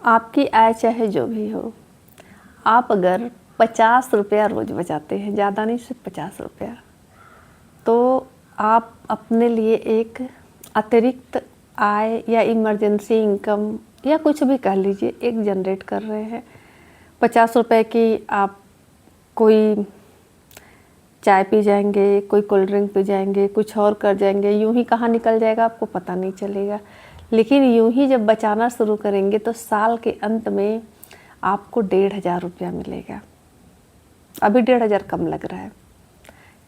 आपकी आय चाहे जो भी हो, आप अगर 50 रुपया रोज़ बचाते हैं, ज़्यादा नहीं, सिर्फ 50 रुपया, तो आप अपने लिए एक अतिरिक्त आय या इमरजेंसी इनकम या कुछ भी कह लीजिए एक जनरेट कर रहे हैं। 50 रुपये की आप कोई चाय पी जाएंगे, कोई कोल्ड ड्रिंक पी जाएंगे, कुछ और कर जाएंगे, यूं ही कहाँ निकल जाएगा आपको पता नहीं चलेगा। लेकिन यूं ही जब बचाना शुरू करेंगे तो साल के अंत में आपको 1500 रुपया मिलेगा। अभी 1500 कम लग रहा है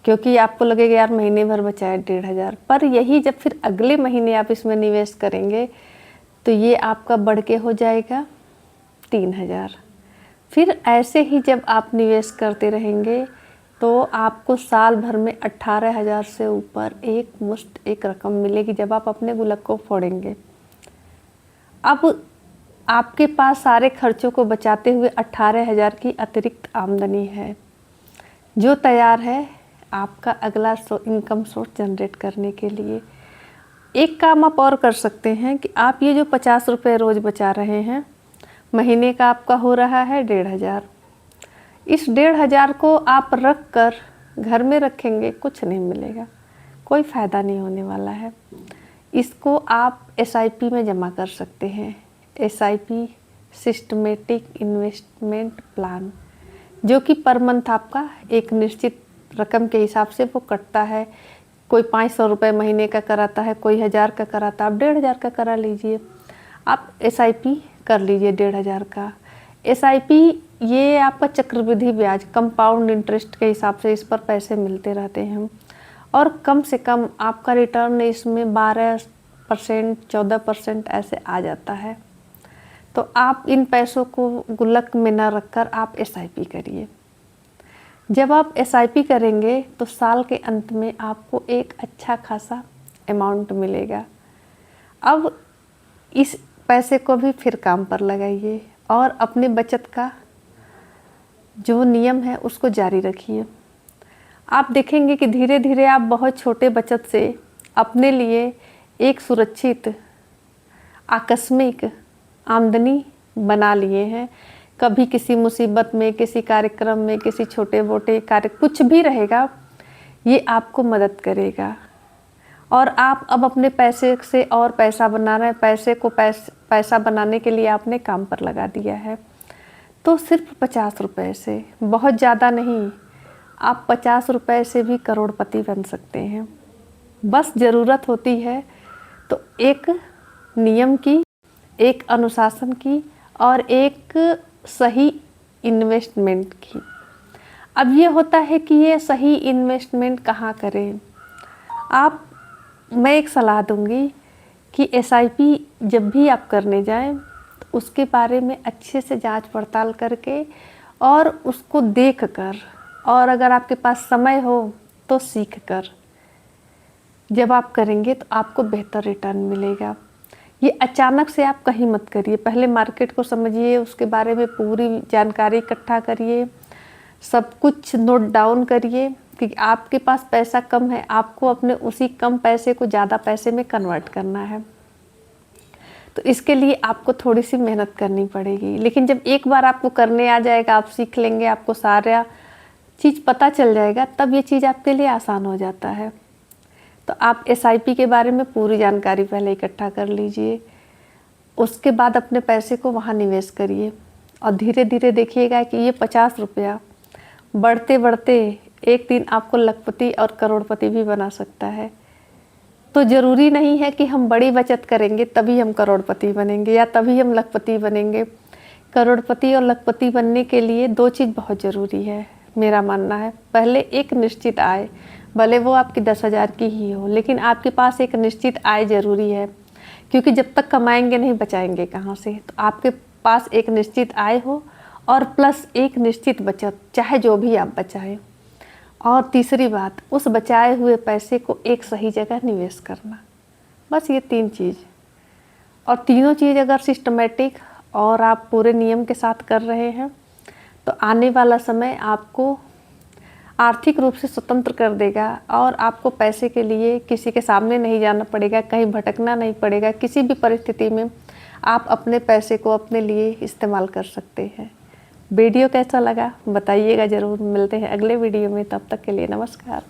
क्योंकि आपको लगेगा यार महीने भर बचाए 1500, पर यही जब फिर अगले महीने आप इसमें निवेश करेंगे तो ये आपका बढ़ के हो जाएगा 3000। फिर ऐसे ही जब आप निवेश करते रहेंगे तो आपको साल भर में 18,000 से ऊपर एक मुश्त एक रकम मिलेगी जब आप अपने गुल्लक को फोड़ेंगे। अब आपके पास सारे खर्चों को बचाते हुए 18,000 की अतिरिक्त आमदनी है जो तैयार है आपका अगला इनकम सोर्स जनरेट करने के लिए। एक काम आप और कर सकते हैं कि आप ये जो 50 रुपये रोज़ बचा रहे हैं, महीने का आपका हो रहा है 1500। इस 1500 को आप रख कर घर में रखेंगे, कुछ नहीं मिलेगा, कोई फ़ायदा नहीं होने वाला है। इसको आप SIP में जमा कर सकते हैं। SIP सिस्टमेटिक इन्वेस्टमेंट प्लान, जो कि पर मंथ आपका एक निश्चित रकम के हिसाब से वो कटता है। कोई 500 रुपये महीने का कराता है, कोई 1000 का कराता है, आप 1500 का करा लीजिए। आप SIP कर लीजिए 1500 का। SIP ये आपका चक्रवृद्धि ब्याज, कंपाउंड इंटरेस्ट के हिसाब से इस पर पैसे मिलते रहते हैं और कम से कम आपका रिटर्न इसमें 12% 14% ऐसे आ जाता है। तो आप इन पैसों को गुल्लक में न रखकर आप SIP करिए। जब आप SIP करेंगे तो साल के अंत में आपको एक अच्छा खासा अमाउंट मिलेगा। अब इस पैसे को भी फिर काम पर लगाइए और अपनी बचत का जो नियम है उसको जारी रखिए। आप देखेंगे कि धीरे धीरे आप बहुत छोटे बचत से अपने लिए एक सुरक्षित आकस्मिक आमदनी बना लिए हैं। कभी किसी मुसीबत में, किसी कार्यक्रम में, किसी छोटे मोटे कार्य कुछ भी रहेगा, ये आपको मदद करेगा और आप अब अपने पैसे से और पैसा बना रहे हैं। पैसे को पैसा बनाने के लिए आपने काम पर लगा दिया है। तो सिर्फ 50 रुपये से, बहुत ज़्यादा नहीं, आप 50 रुपये से भी करोड़पति बन सकते हैं। बस ज़रूरत होती है तो एक नियम की, एक अनुशासन की और एक सही इन्वेस्टमेंट की। अब ये होता है कि ये सही इन्वेस्टमेंट कहाँ करें। मैं एक सलाह दूंगी कि SIP जब भी आप करने जाएं तो उसके बारे में अच्छे से जांच पड़ताल करके और उसको देख कर, और अगर आपके पास समय हो तो सीख कर जब आप करेंगे तो आपको बेहतर रिटर्न मिलेगा। ये अचानक से आप कहीं मत करिए, पहले मार्केट को समझिए, उसके बारे में पूरी जानकारी इकट्ठा करिए, सब कुछ नोट डाउन करिए कि आपके पास पैसा कम है, आपको अपने उसी कम पैसे को ज़्यादा पैसे में कन्वर्ट करना है। तो इसके लिए आपको थोड़ी सी मेहनत करनी पड़ेगी, लेकिन जब एक बार आपको करने आ जाएगा, आप सीख लेंगे, आपको सारा चीज़ पता चल जाएगा, तब ये चीज़ आपके लिए आसान हो जाता है। तो आप SIP के बारे में पूरी जानकारी पहले इकट्ठा कर लीजिए, उसके बाद अपने पैसे को वहाँ निवेश करिए और धीरे धीरे देखिएगा कि ये 50 रुपया बढ़ते बढ़ते एक दिन आपको लखपति और करोड़पति भी बना सकता है। तो ज़रूरी नहीं है कि हम बड़ी बचत करेंगे तभी हम करोड़पति बनेंगे या तभी हम लखपति बनेंगे। करोड़पति और लखपति बनने के लिए 2 चीज़ बहुत ज़रूरी है, मेरा मानना है। पहले एक निश्चित आय, भले वो आपकी 10,000 की ही हो, लेकिन आपके पास एक निश्चित आय ज़रूरी है, क्योंकि जब तक कमाएंगे नहीं बचाएंगे कहाँ से। तो आपके पास एक निश्चित आय हो और प्लस एक निश्चित बचत, चाहे जो भी आप बचाएं। और तीसरी बात, उस बचाए हुए पैसे को एक सही जगह निवेश करना। बस ये 3 चीज़, और तीनों चीज़ अगर सिस्टमेटिक और आप पूरे नियम के साथ कर रहे हैं तो आने वाला समय आपको आर्थिक रूप से स्वतंत्र कर देगा और आपको पैसे के लिए किसी के सामने नहीं जाना पड़ेगा, कहीं भटकना नहीं पड़ेगा। किसी भी परिस्थिति में आप अपने पैसे को अपने लिए इस्तेमाल कर सकते हैं। वीडियो कैसा लगा बताइएगा ज़रूर। मिलते हैं अगले वीडियो में, तब तक के लिए नमस्कार।